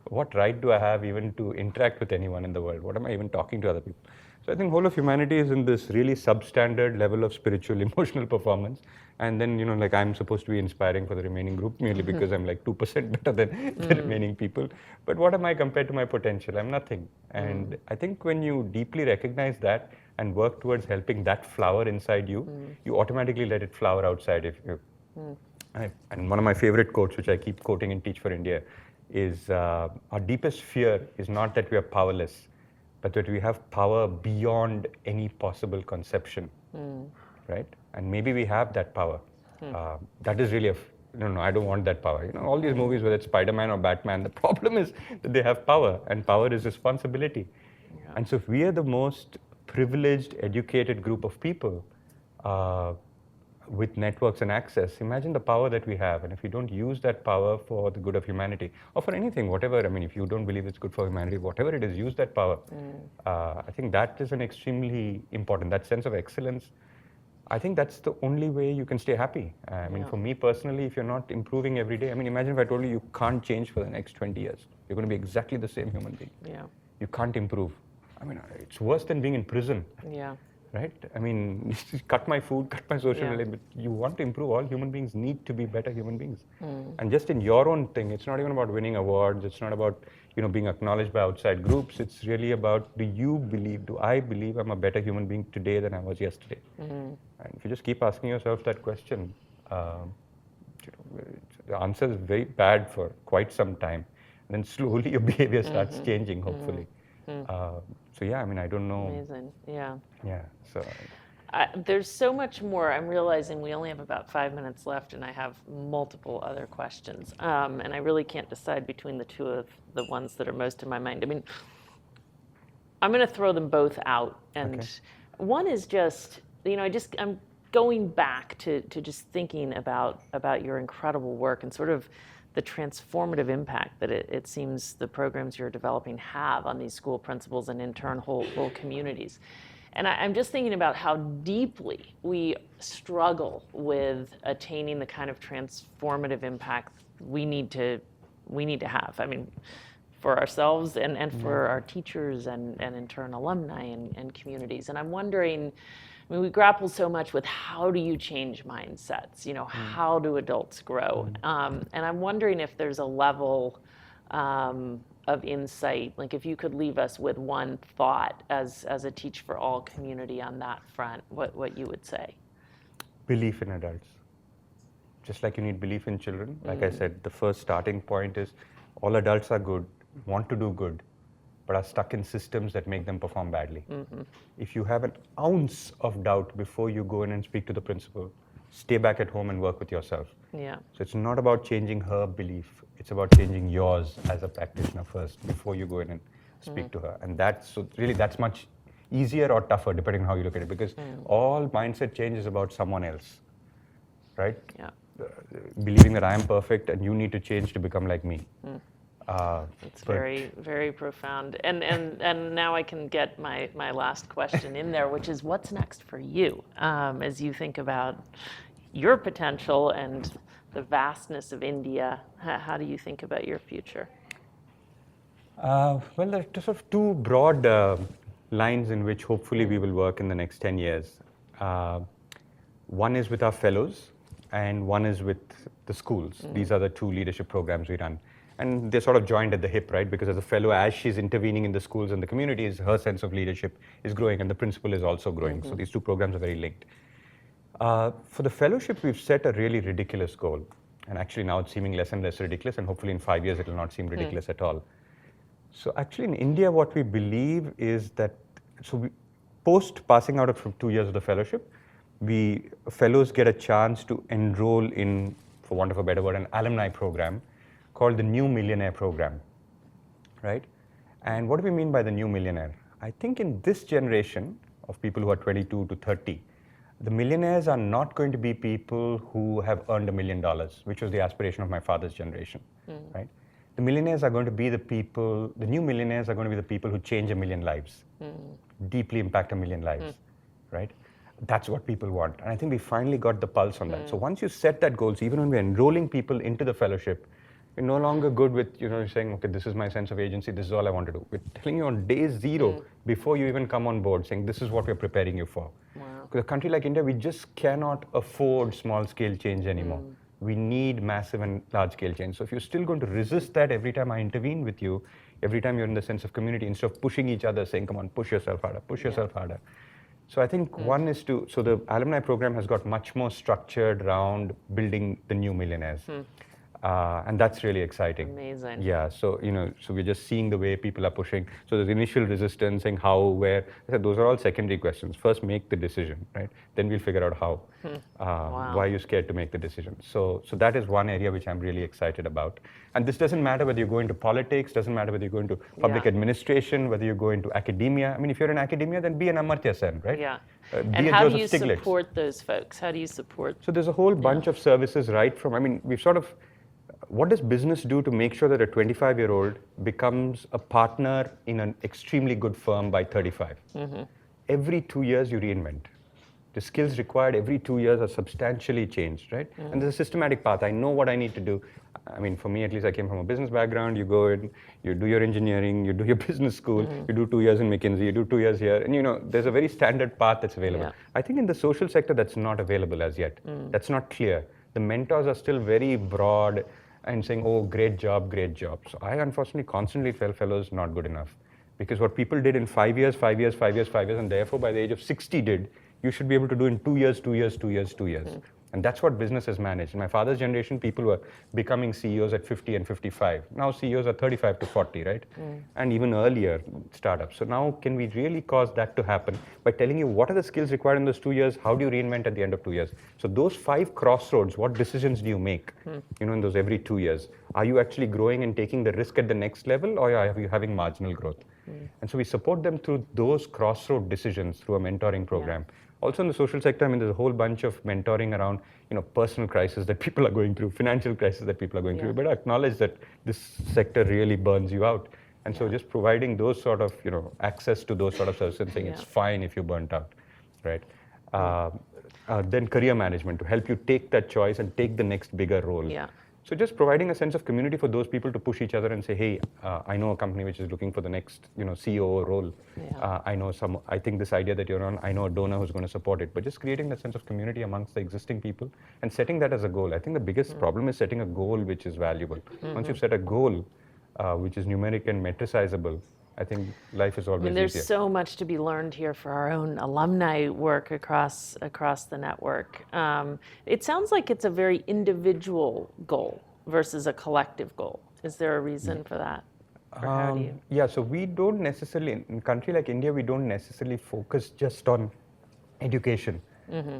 What right do I have even to interact with anyone in the world? What am I even talking to other people? So I think whole of humanity is in this really substandard level of spiritual, emotional performance. And then, like I'm supposed to be inspiring for the remaining group merely because I'm like 2% better than the remaining people. But what am I compared to my potential? I'm nothing. And I think when you deeply recognize that and work towards helping that flower inside you, you automatically let it flower outside of you. And one of my favorite quotes, which I keep quoting in Teach for India, is our deepest fear is not that we are powerless, but that we have power beyond any possible conception, right? And maybe we have that power. That is really no, I don't want that power. All these movies, whether it's Spider-Man or Batman, the problem is that they have power, and power is responsibility. Yeah. And so if we are the most privileged, educated group of people with networks and access, imagine the power that we have. And if we don't use that power for the good of humanity, or for anything, whatever, I mean, if you don't believe it's good for humanity, whatever it is, use that power. I think that is an extremely important, that sense of excellence. I think that's the only way you can stay happy. I mean, for me personally, if you're not improving every day, I mean, imagine if I told you can't change for the next 20 years. You're going to be exactly the same human being. Yeah. You can't improve. I mean, it's worse than being in prison. Yeah. Right? I mean, cut my food, cut my social life, but you want to improve. All human beings need to be better human beings. And just in your own thing, it's not even about winning awards. It's not about, being acknowledged by outside groups. It's really about, do I believe I'm a better human being today than I was yesterday? And if you just keep asking yourself that question, the answer is very bad for quite some time. And then slowly your behavior starts changing, hopefully. So yeah, I mean, I don't know. Amazing, yeah. Yeah, so. There's so much more. I'm realizing we only have about 5 minutes left, and I have multiple other questions. And I really can't decide between the two of the ones that are most in my mind. I mean, I'm going to throw them both out. And one is just, I'm going back to just thinking about your incredible work and sort of the transformative impact that it seems the programs you're developing have on these school principals and in turn whole communities. And I'm just thinking about how deeply we struggle with attaining the kind of transformative impact we need to have. I mean, for ourselves and for our teachers and in turn alumni and communities. And I'm wondering, I mean, we grapple so much with how do you change mindsets? How do adults grow? And I'm wondering if there's a level of insight, like if you could leave us with one thought as a Teach for All community on that front, what you would say? Belief in adults. Just like you need belief in children. Like I said, the first starting point is all adults are good, want to do good, but are stuck in systems that make them perform badly. If you have an ounce of doubt before you go in and speak to the principal, stay back at home and work with yourself. Yeah. So it's not about changing her belief. It's about changing yours as a practitioner first before you go in and speak to her. And that's much easier or tougher, depending on how you look at it, because all mindset change is about someone else, right? Yeah. Believing that I am perfect and you need to change to become like me. It's very, very profound. And now I can get my last question in there, which is what's next for you as you think about your potential and the vastness of India? How do you think about your future? Well, there are sort of two broad lines in which hopefully we will work in the next 10 years. One is with our fellows, and one is with the schools. These are the two leadership programs we run. And they're sort of joined at the hip, right? Because as a fellow, as she's intervening in the schools and the communities, her sense of leadership is growing, and the principal is also growing. So these two programs are very linked. For the fellowship, we've set a really ridiculous goal. And actually now it's seeming less and less ridiculous, and hopefully in 5 years it will not seem ridiculous at all. So actually in India, what we believe is that, post passing out of 2 years of the fellowship, fellows get a chance to enroll in, for want of a better word, an alumni program called the New Millionaire Program, right? And what do we mean by the New Millionaire? I think in this generation of people who are 22 to 30, the millionaires are not going to be people who have earned $1 million, which was the aspiration of my father's generation, right? The millionaires are going to be the people, the new millionaires are going to be the people who change 1 million lives, deeply impact 1 million lives, right? That's what people want. And I think we finally got the pulse on that. So once you set that goal, so even when we're enrolling people into the fellowship, we're no longer good with, saying, okay, this is my sense of agency, this is all I want to do. We're telling you on day zero, before you even come on board, saying this is what we're preparing you for. Wow. Because a country like India, we just cannot afford small-scale change anymore. We need massive and large-scale change. So if you're still going to resist that every time I intervene with you, every time you're in the sense of community, instead of pushing each other, saying, come on, push yourself harder, push yourself harder. So I think one is so the alumni program has got much more structured around building the new millionaires. And that's really exciting. Amazing. Yeah, so so we're just seeing the way people are pushing. So there's initial resistance, saying how, where. I said those are all secondary questions. First, make the decision, right? Then we'll figure out how. Why are you scared to make the decision? So that is one area which I'm really excited about. And this doesn't matter whether you go into politics, doesn't matter whether you go into public administration, whether you go into academia. I mean, if you're in academia, then be an Amartya Sen, right? Yeah. And how do you support those folks? How do you support? So there's a whole bunch of services, right from, I mean, we've sort of, what does business do to make sure that a 25-year-old becomes a partner in an extremely good firm by 35? Every 2 years you reinvent. The skills required every 2 years are substantially changed, right? And there's a systematic path. I know what I need to do. I mean, for me at least, I came from a business background. You go in, you do your engineering, you do your business school, you do 2 years in McKinsey, you do 2 years here, and there's a very standard path that's available. I think in the social sector, that's not available as yet. That's not clear. The mentors are still very broad and saying, oh, great job, great job. So I unfortunately constantly tell fellows not good enough. Because what people did in 5 years, 5 years, 5 years, 5 years, and therefore by the age of 60 did, you should be able to do in 2 years, 2 years, 2 years, 2 years. And that's what business has managed. In my father's generation, people were becoming CEOs at 50 and 55. Now CEOs are 35 to 40, right? And even earlier startups. So now can we really cause that to happen by telling you what are the skills required in those 2 years? How do you reinvent at the end of 2 years? So those 5 crossroads, what decisions do you make, in those every 2 years? Are you actually growing and taking the risk at the next level, or are you having marginal growth? And so we support them through those crossroad decisions through a mentoring program. Also in the social sector, I mean, there's a whole bunch of mentoring around, personal crisis that people are going through, financial crisis that people are going through. But I acknowledge that this sector really burns you out. And so just providing those sort of, access to those sort of services and saying it's fine if you burnt out, right? Then career management to help you take that choice and take the next bigger role. So just providing a sense of community for those people to push each other and say, hey, I know a company which is looking for the next, COO role. I think this idea that you're on, I know a donor who's going to support it. But just creating that sense of community amongst the existing people and setting that as a goal. I think the biggest problem is setting a goal which is valuable. Once you've set a goal which is numeric and metricizable, I think life is always easier. There's so much to be learned here for our own alumni work across the network. It sounds like it's a very individual goal versus a collective goal. Is there a reason for that? Or how do you? Yeah, so we don't necessarily, in a country like India, we don't necessarily focus just on education. We're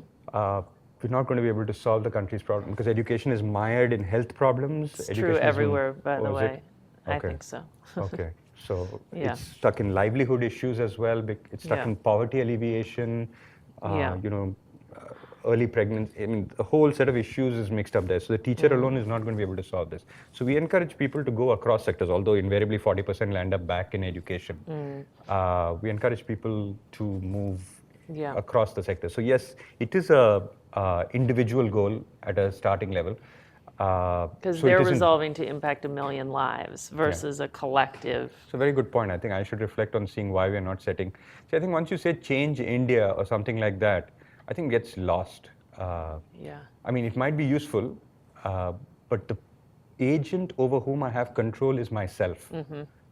not going to be able to solve the country's problem because education is mired in health problems. It's true everywhere, by the way. I think so. Okay. So Yeah. it's stuck in livelihood issues as well. It's stuck Yeah. in poverty alleviation, Yeah. Early pregnancy. I mean, the whole set of issues is mixed up there. So the teacher alone is not going to be able to solve this. So we encourage people to go across sectors, although invariably 40% land up back in education. We encourage people to move Yeah. across the sector. So yes, it is a individual goal at a starting level. Because So they're it isn't. resolving to impact 1 million lives versus a collective. It's a very good point. I think I should reflect on seeing why we're not setting. So I think once you say change India or something like that, I think it gets lost. Yeah. I mean, it might be useful, but the agent over whom I have control is myself.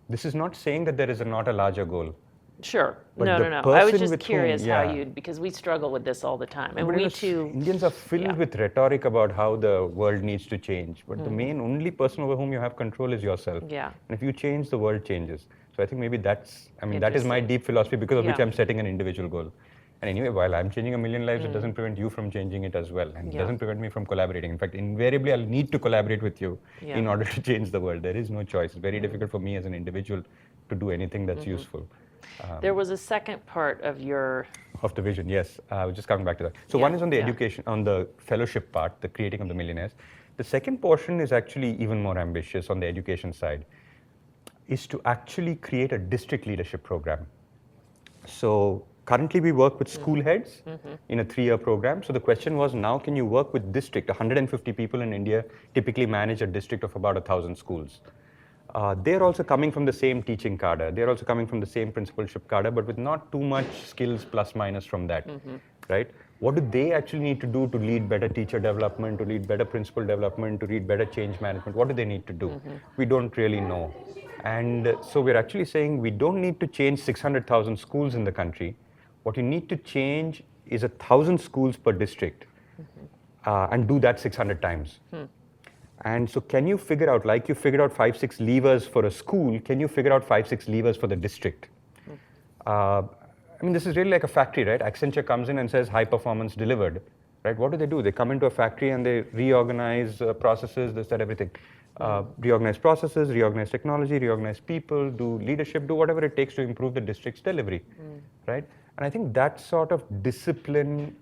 This is not saying that there is not a larger goal. Sure. But No, the no, no. I was person just with whom- curious how yeah. you'd, because we struggle with this all the time. And But you we know, too. Indians are filled Yeah. with rhetoric about how the world needs to change. But the main only person over whom you have control is yourself. Yeah. And if you change, the world changes. So I think maybe that is my Interesting. deep philosophy because of which Yeah. I'm setting an individual goal. And anyway, while I'm changing 1 million lives, it doesn't prevent you from changing it as well. And it Yeah. doesn't prevent me from collaborating. In fact, invariably, I'll need to collaborate with you Yeah. in order to change the world. There is no choice. It's very difficult for me as an individual to do anything that's useful. There was a second part of your. Of the vision, yes. I was just coming back to that. So Yeah, one is on the yeah. education, on the fellowship part, the creating of the millionaires. The second portion is actually even more ambitious on the education side, is to actually create a district leadership program. So currently we work with school heads in a 3-year program. So the question was, now can you work with district? 150 people in India typically manage a district of about 1,000 schools. They're also coming from the same teaching cadre. They're also coming from the same principalship cadre, but with not too much skills plus minus from that, right? What do they actually need to do to lead better teacher development, to lead better principal development, to lead better change management? What do they need to do? We don't really know. And so we're actually saying we don't need to change 600,000 schools in the country. What you need to change is 1,000 schools per district, and do that 600 times. And so can you figure out, like you figured out 5-6 levers for a school, can you figure out 5-6 levers for the district? I mean, this is really like a factory, right? Accenture comes in and says high performance delivered, right? What do? They come into a factory and they reorganize processes, this, that, everything. Reorganize processes, reorganize technology, reorganize people, do leadership, do whatever it takes to improve the district's delivery, right? And I think that sort of discipline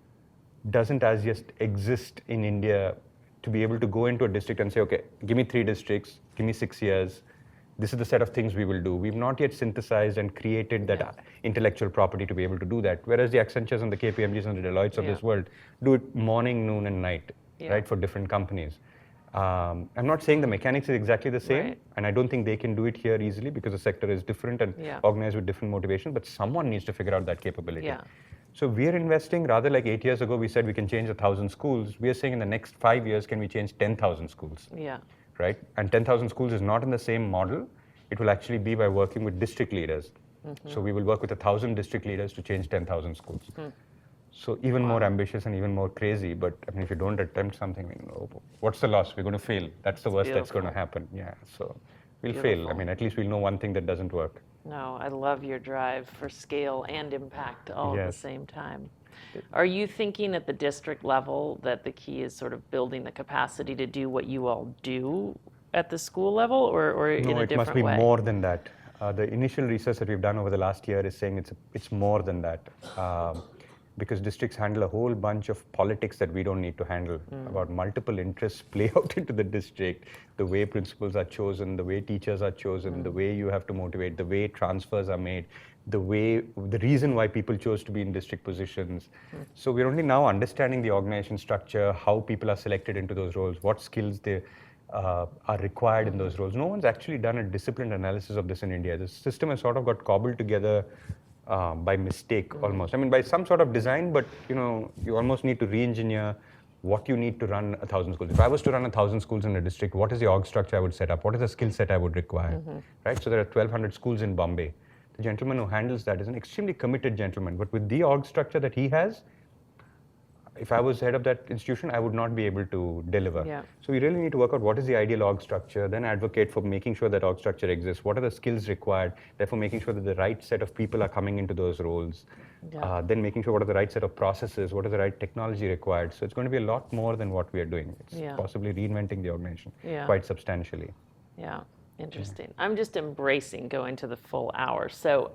doesn't as yet exist in India, to be able to go into a district and say, okay, give me 3 districts, give me 6 years, this is the set of things we will do. We've not yet synthesized and created that intellectual property to be able to do that. Whereas the Accentures and the KPMGs and the Deloittes of this world do it morning, noon, and night, right, for different companies. I'm not saying the mechanics is exactly the same, and I don't think they can do it here easily because the sector is different and organized with different motivations, but someone needs to figure out that capability. Yeah. So we're investing, rather like 8 years ago, we said we can change 1,000 schools. We are saying in the next 5 years, can we change 10,000 schools? Yeah. Right? And 10,000 schools is not in the same model. It will actually be by working with district leaders. So we will work with 1,000 district leaders to change 10,000 schools. So even more ambitious and even more crazy. But I mean, if you don't attempt something, what's the loss? We're going to fail. That's the worst that's going to happen. Yeah. So we'll fail. I mean, at least we'll know one thing that doesn't work. No, I love your drive for scale and impact all at the Yes. same time. Are you thinking at the district level that the key is sort of building the capacity to do what you all do at the school level, or in a No, it different must be way? more than that. The initial research that we've done over the last year is saying it's more than that. Because districts handle a whole bunch of politics that we don't need to handle, about multiple interests play out into the district, the way principals are chosen, the way teachers are chosen, the way you have to motivate, the way transfers are made, the reason why people chose to be in district positions. So we're only now understanding the organization structure, how people are selected into those roles, what skills they are required in those roles. No one's actually done a disciplined analysis of this in India. The system has sort of got cobbled together by mistake almost. I mean, by some sort of design, but you almost need to re-engineer what you need to run 1,000 schools. If I was to run 1,000 schools in a district, what is the org structure I would set up? What is the skill set I would require? Right? So there are 1,200 schools in Bombay. The gentleman who handles that is an extremely committed gentleman, but with the org structure that he has, if I was head of that institution, I would not be able to deliver. Yeah. So we really need to work out what is the ideal org structure, then advocate for making sure that org structure exists. What are the skills required? Therefore, making sure that the right set of people are coming into those roles. Yeah. Then making sure what are the right set of processes, what is the right technology required. So it's going to be a lot more than what we are doing. It's possibly reinventing the organization quite substantially. Yeah. Interesting. I'm just embracing going to the full hour. So,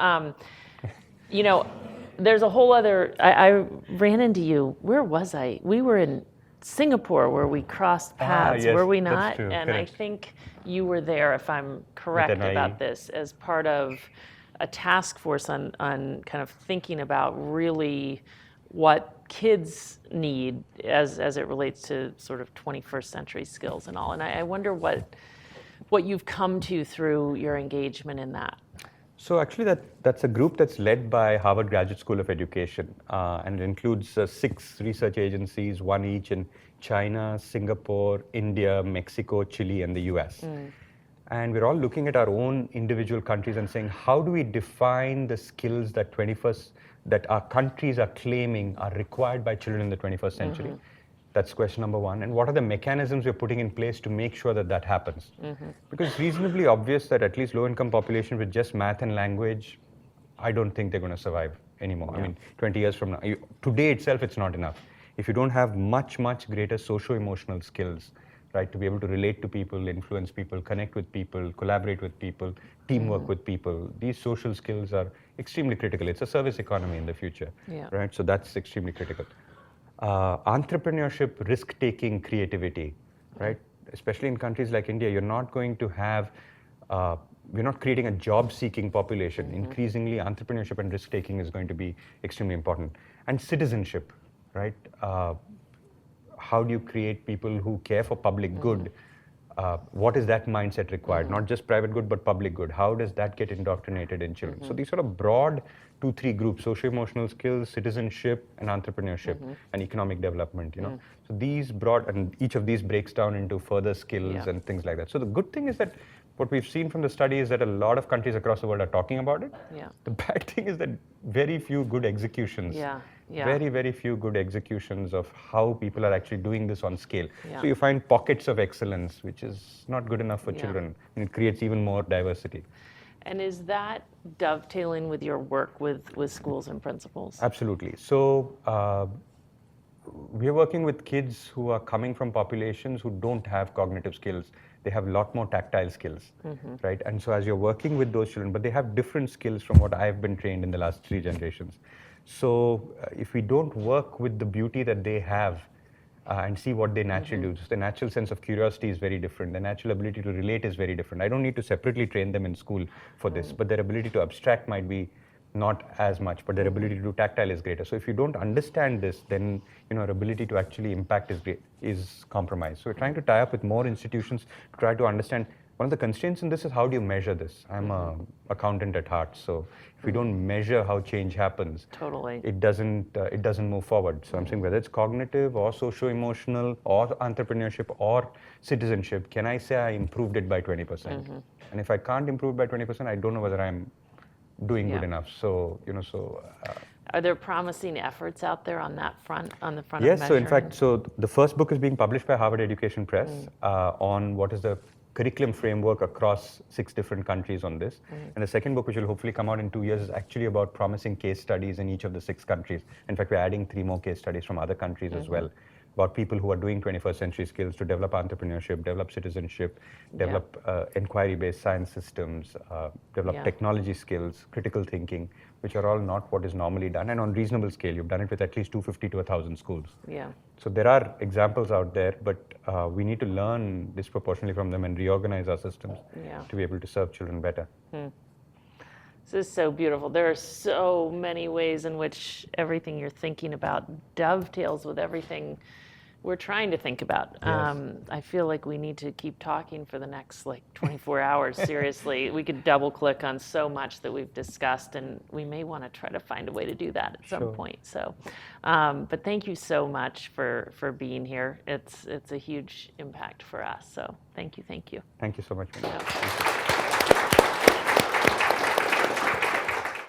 there's a whole other, I ran into you. Where was I? We were in Singapore where we crossed paths, yes, were we that's not? true, And correct. I think you were there, if I'm correct about this, as part of a task force on kind of thinking about really what kids need as it relates to sort of 21st century skills and all. And I wonder what you've come to through your engagement in that. So actually that's a group that's led by Harvard Graduate School of Education, and it includes 6 research agencies, one each in China, Singapore, India, Mexico, Chile, and the US. And we're all looking at our own individual countries and saying, how do we define the skills that our countries are claiming are required by children in the 21st century? That's question number 1. And what are the mechanisms we're putting in place to make sure that happens? Because it's reasonably obvious that at least low-income population with just math and language, I don't think they're going to survive anymore. I mean, 20 years from now, today itself, it's not enough. If you don't have much, much greater socio-emotional skills, right, to be able to relate to people, influence people, connect with people, collaborate with people, teamwork with people, these social skills are extremely critical. It's a service economy in the future, right? So that's extremely critical. Entrepreneurship, risk-taking, creativity, right? Especially in countries like India, you're not going to have, we're not creating a job-seeking population. Increasingly, entrepreneurship and risk-taking is going to be extremely important. And citizenship, right? How do you create people who care for public good? What is that mindset required? Not just private good, but public good. How does that get indoctrinated in children? So these sort of broad 2-3 groups: socio-emotional skills, citizenship, and entrepreneurship, and economic development. So these broad, and each of these breaks down into further skills and things like that. So the good thing is that what we've seen from the study is that a lot of countries across the world are talking about it. The bad thing is that very few good executions. Very, very few good executions of how people are actually doing this on scale. So you find pockets of excellence, which is not good enough for children, and it creates even more diversity. And is that dovetailing with your work with schools and principals? Absolutely. So we're working with kids who are coming from populations who don't have cognitive skills. They have a lot more tactile skills, right? And so as you're working with those children, but they have different skills from what I've been trained in the last 3 generations. So if we don't work with the beauty that they have and see what they naturally do, so the natural sense of curiosity is very different. The natural ability to relate is very different. I don't need to separately train them in school for this, but their ability to abstract might be not as much, but their ability to do tactile is greater. So if you don't understand this, then our ability to actually impact is compromised. So we're trying to tie up with more institutions to try to understand. One of the constraints in this is, how do you measure this? I'm an accountant at heart, so if we don't measure how change happens, it doesn't move forward. So I'm saying, whether it's cognitive or socio-emotional or entrepreneurship or citizenship, can I say I improved it by 20%? And if I can't improve by 20%, I don't know whether I'm doing good enough. So are there promising efforts out there on that front, on the front yes, of so in measuring? fact, so the first book is being published by Harvard Education Press on what is the curriculum framework across 6 different countries on this. And the second book, which will hopefully come out in 2 years, is actually about promising case studies in each of the 6 countries. In fact, we're adding 3 more case studies from other countries as well, about people who are doing 21st century skills to develop entrepreneurship, develop citizenship, develop inquiry-based science systems, develop technology skills, critical thinking, which are all not what is normally done, and on reasonable scale. You've done it with at least 250 to 1,000 schools. So there are examples out there, but we need to learn disproportionately from them and reorganize our systems to be able to serve children better. This is so beautiful. There are so many ways in which everything you're thinking about dovetails with everything we're trying to think about. I feel like we need to keep talking for the next 24 hours. Seriously, we could double click on so much that we've discussed, and we may want to try to find a way to do that at some point. So, but thank you so much for being here. It's a huge impact for us. So thank you. Thank you so much. Yeah.